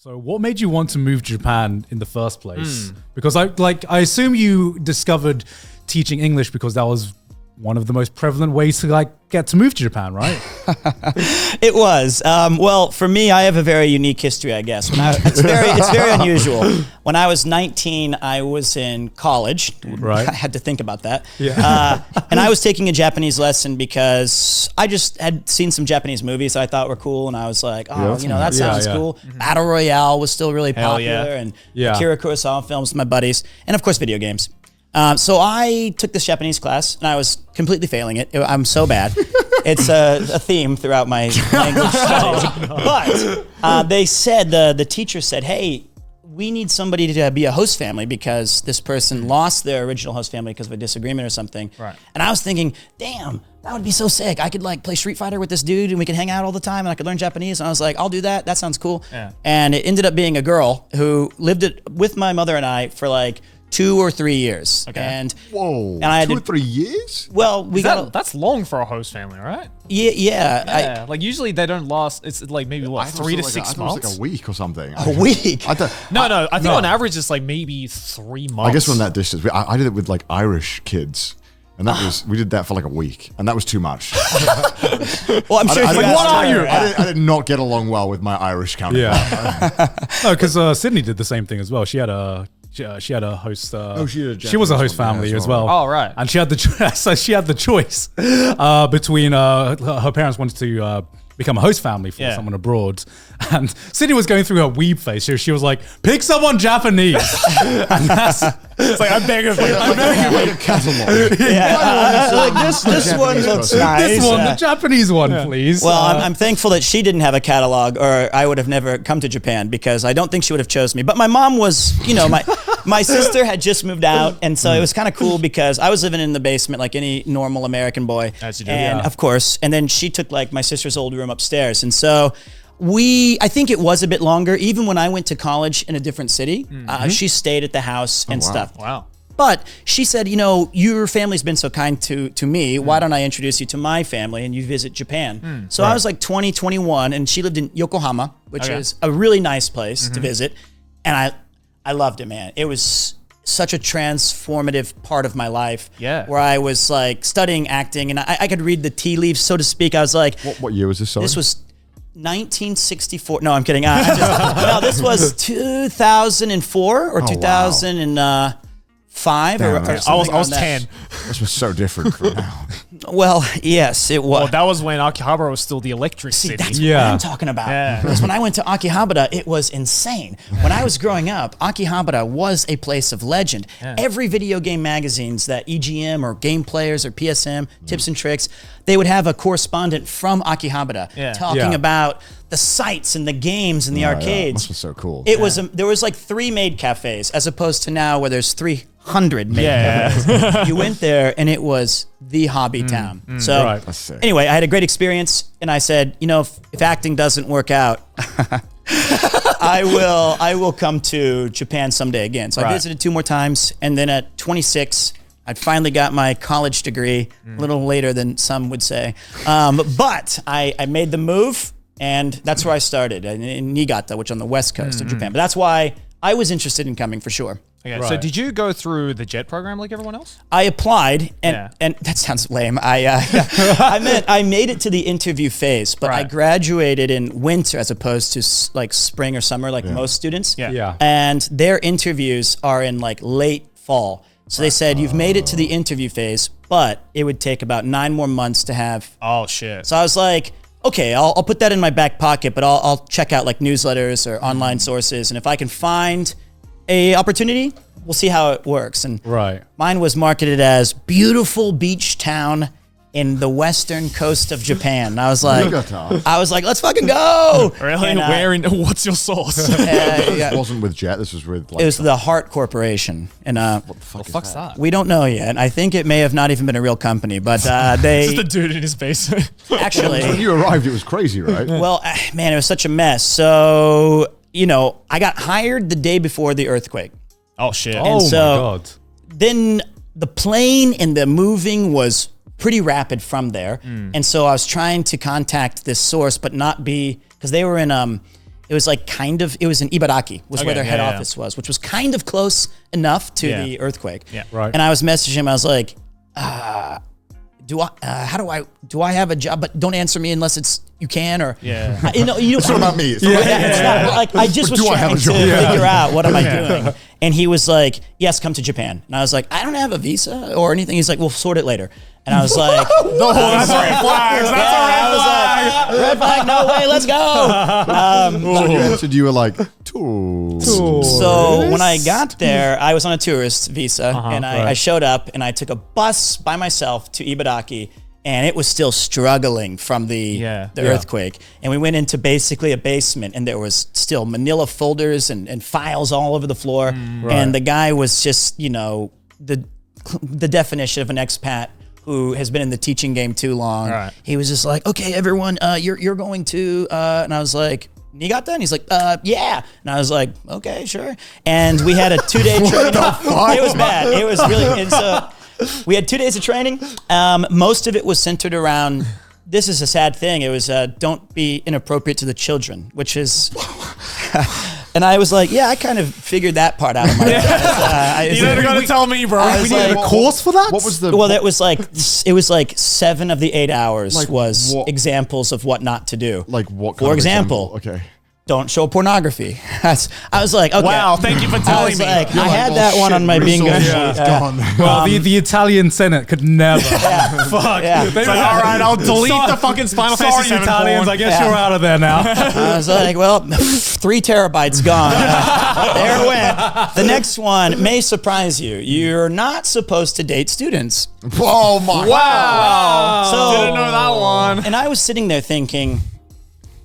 So what made you want to move to Japan in the first place? Because I assume you discovered teaching English because that was one of the most prevalent ways to get to move to Japan, right? It was. Well, for me, I have a very unique history, I guess. It's very unusual. When I was 19, I was in college. Right. I had to think about that. Yeah. And I was taking a Japanese lesson because I just had seen some Japanese movies that I thought were cool, and I was like, that sounds cool. Battle Royale was still really popular, and Akira Kurosawa films with my buddies, and of course, video games. So I took this Japanese class, and I was completely failing it. I'm so bad. It's a theme throughout my language studies. But they said, the teacher said, hey, we need somebody to be a host family because this person lost their original host family because of a disagreement or something. Right. And I was thinking, damn, that would be so sick. I could play Street Fighter with this dude and we could hang out all the time and I could learn Japanese. And I was like, I'll do that. That sounds cool. Yeah. And it ended up being a girl who lived with my mother and I for 2 or 3 years. Okay. And whoa, and I had 2 or 3 years? well, That's long for a host family, right? yeah. Like usually they don't last. It's like maybe what, 3 to 6 I thought months. it was like a week or something. A week. No. I think on average it's like maybe 3 months. I guess from that distance, I did it with Irish kids. And we did that for a week, and that was too much. Well, I'm sure. what are you? I did not get along well with my Irish counterpart. Yeah. No, because Sydney did the same thing as well. She had a host. She was a host family as well. Oh, right. And she had the choice between her parents wanted to become a host family for someone abroad, and Sydney was going through her weeb phase. She was like, "Pick someone Japanese." And it's like I'm begging for a catalog. This one looks nice. This one, the Japanese one, please. Well, I'm thankful that she didn't have a catalog, or I would have never come to Japan because I don't think she would have chose me. But my mom was, my sister had just moved out, and so it was kind of cool because I was living in the basement like any normal American boy. As you do, and of course, and then she took my sister's old room upstairs, and so I think it was a bit longer. Even when I went to college in a different city, she stayed at the house and stuff. Wow. But she said, your family's been so kind to me. Why don't I introduce you to my family and you visit Japan? So I was 20, 21, and she lived in Yokohama, which is a really nice place to visit. And I loved it, man. It was such a transformative part of my life. Yeah. Where I was studying acting, and I could read the tea leaves, so to speak. I was like, what year was this? Sorry? This was 1964. No, I'm kidding. No, this was 2004 or 2005. Damn, I was 10. This was so different from now. Well, yes, it was. Well, that was when Akihabara was still the electric city. That's what I'm talking about. Yeah. Because when I went to Akihabara, it was insane. When I was growing up, Akihabara was a place of legend. Yeah. Every video game magazines that EGM or Game Players or PSM, Tips and Tricks, they would have a correspondent from Akihabara talking about the sites and the games and the arcades. Must be so cool. It was there was 3 maid cafes as opposed to now where there's 300 maid cafes. You went there and it was the hobby town. So anyway, I had a great experience, and I said, if acting doesn't work out, I will come to Japan someday again. So I visited 2 more times, and then at 26, I'd finally got my college degree, a little later than some would say. But I made the move, and that's where I started, in Niigata, which is on the west coast of Japan. But that's why I was interested in coming for sure. Okay, so did you go through the JET program like everyone else? I applied, and that sounds lame. I made it to the interview phase, but I graduated in winter as opposed to spring or summer, most students. Yeah. And their interviews are in late fall. So they said, you've made it to the interview phase, but it would take about 9 more months to have. Oh, shit. So I was like, okay, I'll put that in my back pocket, but I'll check out newsletters or online sources. And if I can find a opportunity, we'll see how it works. And mine was marketed as beautiful beach town in the western coast of Japan. And I was like, let's fucking go. Really? And, what's your source? This wasn't with Jet. This was with it was the Hart Corporation. And what the fuck's that? We don't know yet. I think it may have not even been a real company, but they. Just a dude in his basement. Actually, when you arrived, it was crazy, right? Well, man, it was such a mess. So I got hired the day before the earthquake. Oh shit! Oh my God! Then the plane and the moving was pretty rapid from there, and so I was trying to contact this source, but not be because they were in it It was like it was in Ibaraki, was where their head office was, which was kind of close enough to the earthquake. Yeah. Right. And I was messaging him. I was like, do I have a job? But don't answer me unless you can, or It's not about me. It's not about me. it's not, like I just was trying to figure out what am I doing. And he was like, yes, come to Japan. And I was like, I don't have a visa or anything. He's like, we'll sort it later. And I was like, that's a red flag. That's a red flag. red flag, no way, let's go. So you answered, you were like, tool. So when I got there, I was on a tourist visa, and I showed up, and I took a bus by myself to Ibaraki, and it was still struggling from the earthquake. And we went into basically a basement, and there was still manila folders and files all over the floor. And the guy was just, the definition of an expat who has been in the teaching game too long. Right. He was just like, okay, everyone, you're going to, and I was like, you got that? And he's like, yeah. And I was like, okay, sure. And we had a 2-day training. It was bad. It was really, and so we had 2 days of training. Most of it was centered around, this is a sad thing. It was, don't be inappropriate to the children, which is... And I was like, yeah, I kind of figured that part out of my head. You never got to tell me, bro. We needed a course for that? What was the... Well, it was like 7 of the 8 hours was examples of what not to do. Like what? For example, okay. Don't show pornography. I was like, okay. Wow, thank you for telling me. I had that one on my bingo sheet. Well, the Italian Senate could never. Fuck. Yeah. It's like, all right, I'll delete the fucking Final Fantasy VII Italians, porn. I guess you're out of there now. I was like, well, 3 terabytes gone. There it went. The next one may surprise you. You're not supposed to date students. Oh my! Wow. So, didn't know that one. And I was sitting there thinking,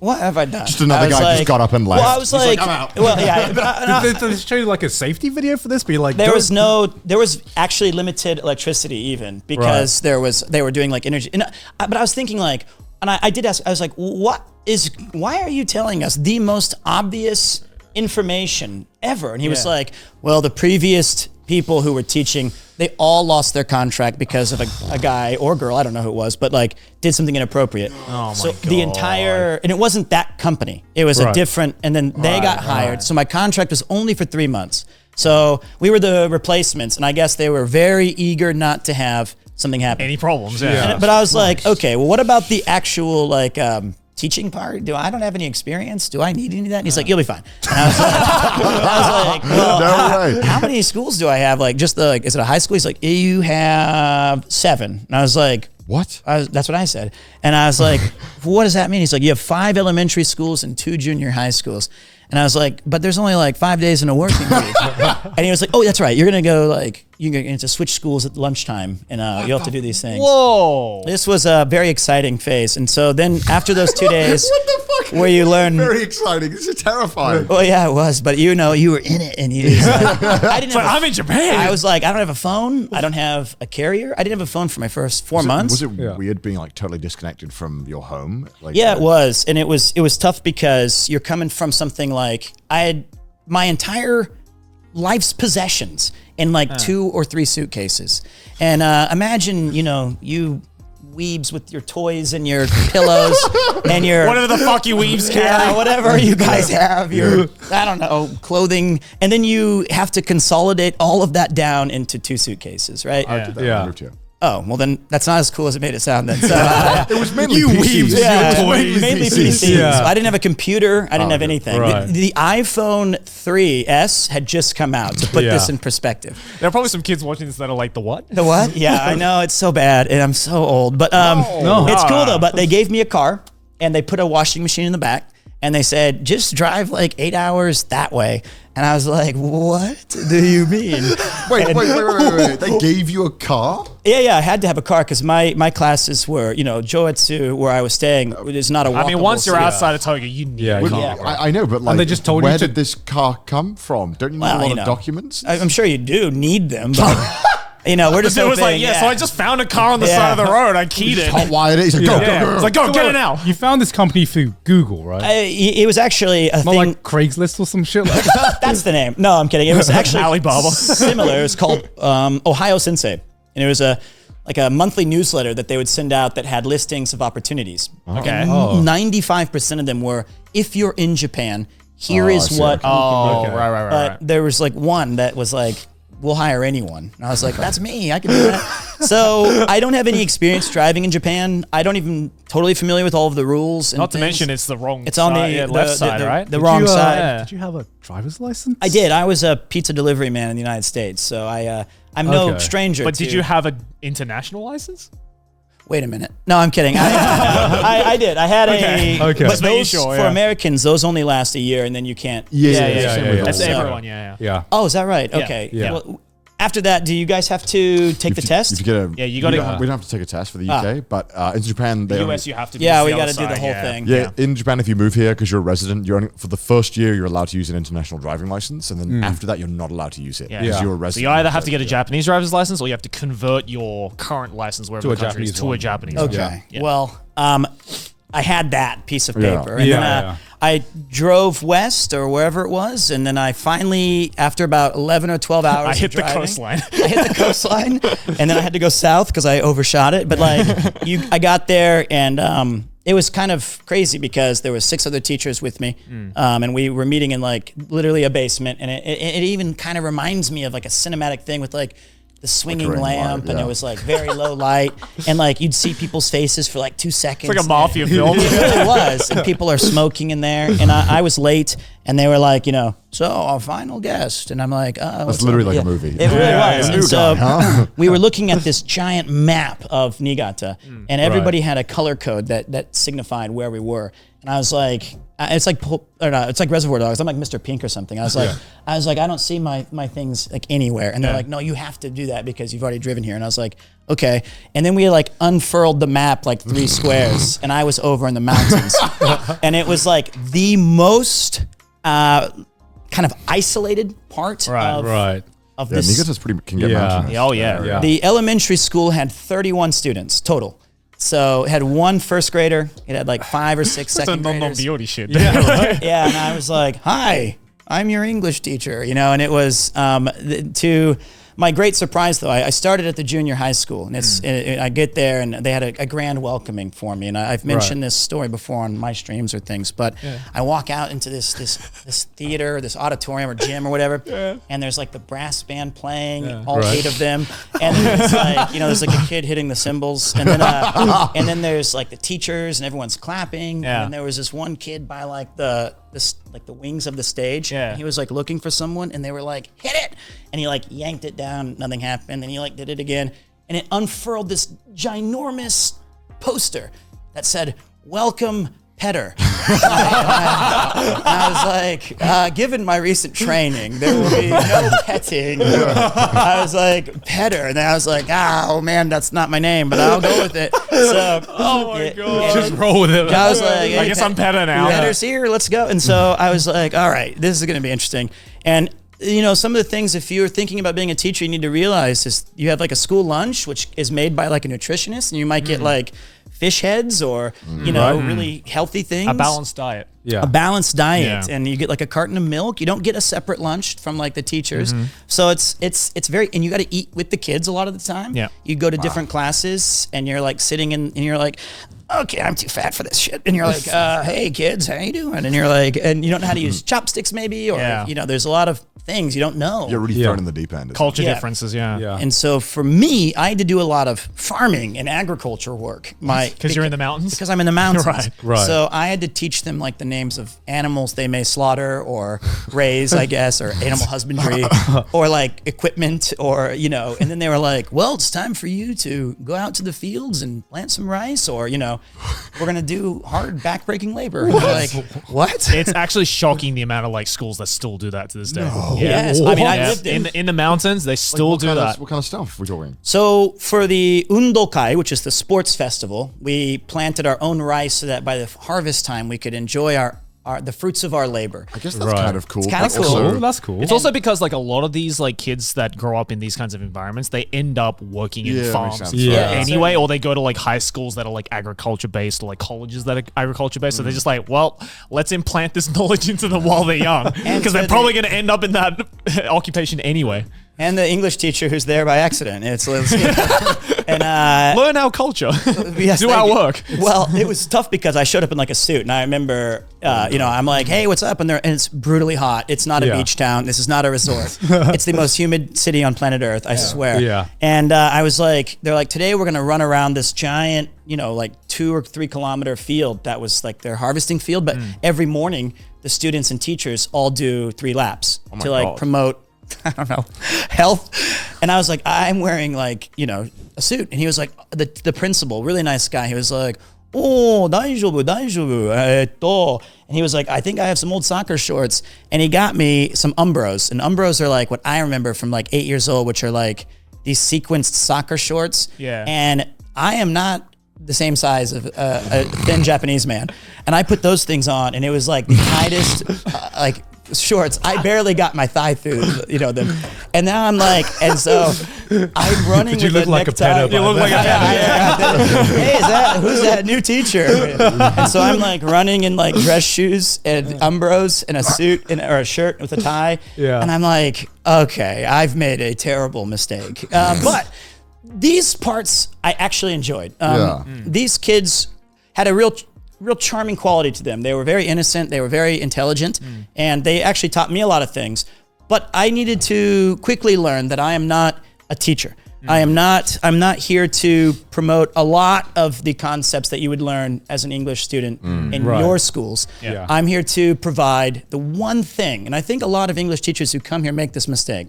what have I done? Just another guy just got up and left. Well, I was like, I'm out. well, yeah. But Did they show you like a safety video for this? Be like, there was actually limited electricity even because they were doing like energy. But I was thinking like, and I did ask, I was like, why are you telling us the most obvious information ever? And he was like, well, the previous people who were teaching, they all lost their contract because of a guy or girl, I don't know who it was, but like did something inappropriate. Oh my so God. the entire, and it wasn't that company, it was a different, and then they got hired. So my contract was only for 3 months. So we were the replacements, and I guess they were very eager not to have something happen. Any problems? Yeah. But I was like, okay, well, what about the actual like teaching part? I don't have any experience. Do I need any of that? And he's like, you'll be fine. And I was like, well, how many schools do I have? Like, just is it a high school? He's like, you have 7. And I was like, what? That's what I said. And I was like, what does that mean? He's like, you have 5 elementary schools and 2 junior high schools. And I was like, but there's only like 5 days in a working week. And he was like, oh, that's right. You're going to go you're going to switch schools at lunchtime and you'll have to do these things. Whoa. This was a very exciting phase. And so then after those 2 days, What the fuck? where you learn. Very exciting. This is terrifying. Well, yeah, it was. But you were in it. And you just, I didn't have I'm in Japan. I was like, I don't have a phone. I don't have a carrier. I didn't have a phone for my first 4 months. Was it weird being like totally disconnected from your home? Like, yeah, it was. And it was tough because you're coming from something like I had my entire life's possessions in like 2 or 3 suitcases. And imagine, you weebs with your toys and your pillows and your whatever the fuck you weebs carry. Yeah, whatever you guys have, your I don't know, clothing, and then you have to consolidate all of that down into 2 suitcases, right? I did that when I moved here. Oh, well then that's not as cool as it made it sound then. So, It was mainly You PCs. weaved yeah, your toys. mainly PCs. PCs. Yeah. I didn't have a computer. I didn't have okay. anything. Right. The iPhone 3S had just come out to put this in perspective. There are probably some kids watching this that are like, the what? The what? Yeah, I know, it's so bad, and I'm so old. But it's cool though. But they gave me a car, and they put a washing machine in the back, and they said, just drive like 8 hours that way. And I was like, what do you mean? Wait. They gave you a car? Yeah, I had to have a car because my classes were, Joetsu, where I was staying, is not a walkable I mean, once you're city. outside of Tokyo, you need a you car. can't. I know, but like, they just told you where to- did this car come from? Don't you need a lot of documents? I'm sure you do need them, but we're just It was hoping, like, so I just found a car on the side of the road. I keyed it. Hotwired it. He's like, go, Yeah. go. It's like, go, get it now. You found this company through Google, right? it was actually a Not thing. like Craigslist or some shit like that. That's the name. No, I'm kidding. It was actually Alibaba. similar. It was called Ohio Sensei, and it was a monthly newsletter that they would send out that had listings of opportunities. Okay. And 95% of them were, if you're in Japan, Here is what we can do. Right. But there was like one that was like, we'll hire anyone. And I was like, that's me. I can do that. So I don't have any experience driving in Japan. I don't even totally familiar with all of the rules. And Not to mention it's the wrong It's on side, the left side, right? The wrong side. Yeah. Did you have a driver's license? I did. I was a pizza delivery man in the United States. So I'm no stranger But to... did you have an international license? Wait a minute. No, I'm kidding. I did. I had Okay. But Just making those, sure, for yeah. Americans, those only last a year, and then you can't. Yeah. That's So- everyone, yeah. Oh, is that right? Okay. Yeah. Well, after that, do you guys have to take the test? If you get a, Yeah, you gotta- We don't have to take a test for the UK, but in Japan, they US, you have to do Yeah, the we other got to do the side, whole yeah. thing. Yeah, in Japan, if you move here because you're a resident, you're only, for the first year you're allowed to use an international driving license, and then after that you're not allowed to use it Yeah. because Yeah. you're a So resident. you either have to get a Japanese driver's license or you have to convert your current license wherever To a the country is Japanese to a one. Japanese one. Okay. Yeah. Well, I had that piece of Yeah. paper, and Yeah, then yeah. I drove west or wherever it was, and then I finally, after about 11 or 12 hours, I hit of the driving, coastline. I hit the coastline, and then I had to go south because I overshot it. But like, I got there, and it was kind of crazy because there was 6 other teachers with me, and we were meeting in like literally a basement, and it even kind of reminds me of like a cinematic thing with like the swinging Flickering lamp, light, and yeah. it was like very low light, and like you'd see people's faces for like 2 seconds. It's like a mafia film. It really was, and people are smoking in there, and I was late, and they were like, so our final guest, and I'm like, oh, That's literally like a movie. It really was. New And so guy, huh? we were looking at this giant map of Niigata, and everybody had a color code that signified where we were. And I was like, it's like Reservoir Dogs. I'm like Mr. Pink or something. I was like, I don't see my things like anywhere. And they're like, no, you have to do that because you've already driven here. And I was like, okay. And then we like unfurled the map like 3 squares, and I was over in the mountains, and it was like the most kind of isolated part of Right. of Yeah, this. Niigata's can get Yeah. mountainous. Oh, yeah. Yeah. The elementary school had 31 students total. So it had 1 first grader. It had like 5 or 6 That's a second graders. non-beauty shit. Yeah, and I was like, "Hi, I'm your English teacher," and it was to my great surprise, though. I started at the junior high school, and I get there, and they had a grand welcoming for me. And I've mentioned this story before on my streams or things, but I walk out into this theater, this auditorium or gym or whatever, and there's like the brass band playing, all 8 of them, and then it's like there's like a kid hitting the cymbals, and then there's like the teachers and everyone's clapping, and then there was this one kid by like the wings of the stage. Yeah. And he was like looking for someone, and they were like, "Hit it!" And he like yanked it down. Nothing happened. And he like did it again, and it unfurled this ginormous poster that said, "Welcome, Petter." And I was like, given my recent training, there will be no petting. I was like, Petter. And then I was like, oh man, that's not my name, but I'll go with it. So, Oh my God. Just roll with it. I was like, I guess I'm Petter now. Petter's here, let's go. And so I was like, all right, this is going to be interesting. And some of the things, if you're thinking about being a teacher, you need to realize is you have like a school lunch, which is made by like a nutritionist, and you might get like fish heads or, really healthy things. A balanced diet. Yeah. A balanced diet, Yeah. and you get like a carton of milk. You don't get a separate lunch from like the teachers. So it's very, and you got to eat with the kids a lot of the time. Yeah. You go to different classes, and you're like sitting in, and you're like, okay, I'm too fat for this shit. And you're like, hey kids, how you doing? And you're like, and you don't know how to use chopsticks maybe, or, there's a lot of things you don't know. You're really thrown in the deep end. Culture Yeah. differences, yeah. And so for me, I had to do a lot of farming and agriculture work. Because you're in the mountains? Because I'm in the mountains. Right. So I had to teach them like the names of animals they may slaughter or raise, I guess, or animal husbandry, or like equipment, or, and then they were like, well, it's time for you to go out to the fields and plant some rice, or, we're going to do hard backbreaking labor. And they're like, what? It's actually shocking the amount of like schools that still do that to this day. Yes. I mean, I lived in the mountains, they still do that. What kind of stuff we're talking? So for the Undokai, which is the sports festival, we planted our own rice so that by the harvest time we could enjoy the fruits of our labor. I guess that's kind of cool. It's kinda but cool. also- Oh, that's cool. It's also because like a lot of these like kids that grow up in these kinds of environments, they end up working in Yeah, makes farms sense. Yeah. anyway, or they go to like high schools that are like agriculture based, or like colleges that are agriculture based. So they're just like, well, let's implant this knowledge into them while they're young, because they're probably going to end up in that occupation anyway. and the English teacher who's there by accident. It's and learn our culture, yes, do our work. Well, it was tough because I showed up in like a suit, and I remember, I'm like, hey, what's up? And it's brutally hot. It's not a beach town. This is not a resort. It's the most humid city on planet Earth, I swear. Yeah. And I was like, they're like, today we're gonna run around this giant, like 2 or 3 kilometer field that was like their harvesting field, but every morning the students and teachers all do 3 laps to like promote, I don't know, health. And I was like, I'm wearing like, a suit. And he was like, the principal, really nice guy. He was like, oh, daijoubu. And he was like, I think I have some old soccer shorts. And he got me some Umbros. And Umbros are like what I remember from like 8 years old, which are like these sequenced soccer shorts. Yeah. And I am not the same size of a thin Japanese man. And I put those things on, and it was like the tightest, shorts. I barely got my thigh through, them. And now I'm like, and so I'm running with a necktie. You look like a pedo. Hey, who's that new teacher? And so I'm like running in like dress shoes and Umbros and a suit or a shirt with a tie. Yeah. And I'm like, okay, I've made a terrible mistake. But these parts I actually enjoyed. These kids had a real charming quality to them. They were very innocent. They were very intelligent, and they actually taught me a lot of things. But I needed to quickly learn that I am not a teacher. I'm not here to promote a lot of the concepts that you would learn as an English student in your schools. Yeah. I'm here to provide the one thing, and I think a lot of English teachers who come here make this mistake.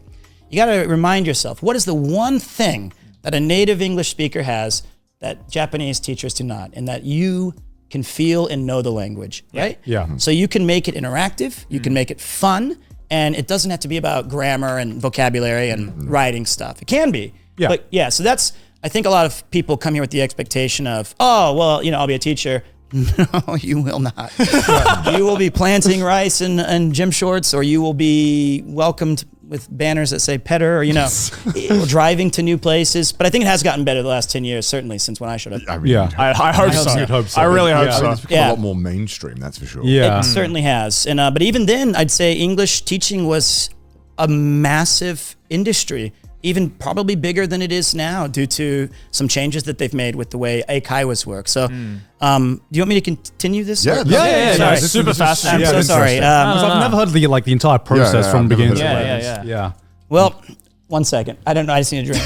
You got to remind yourself, what is the one thing that a native English speaker has that Japanese teachers do not, and that you can feel and know the language, right? Yeah. So you can make it interactive, you can make it fun, and it doesn't have to be about grammar and vocabulary and writing stuff. It can be. Yeah. But yeah, so that's, I think a lot of people come here with the expectation of, oh, well, I'll be a teacher. No, you will not. You will be planting rice in gym shorts, or you will be welcomed with banners that say Petter, or driving to new places. But I think it has gotten better the last 10 years, certainly since when I showed up. I hope so. You'd hope so. I really hope so. It's become a lot more mainstream, that's for sure. Yeah. It certainly has. And but even then, I'd say English teaching was a massive industry, even probably bigger than it is now due to some changes that they've made with the way eikaiwas work. So do you want me to continue this? Yeah. No, it's super fascinating. I'm so sorry. Because I've never heard the entire process from I've never beginning heard to of end. Yeah. Well, 1 second. I don't know. I just need a drink.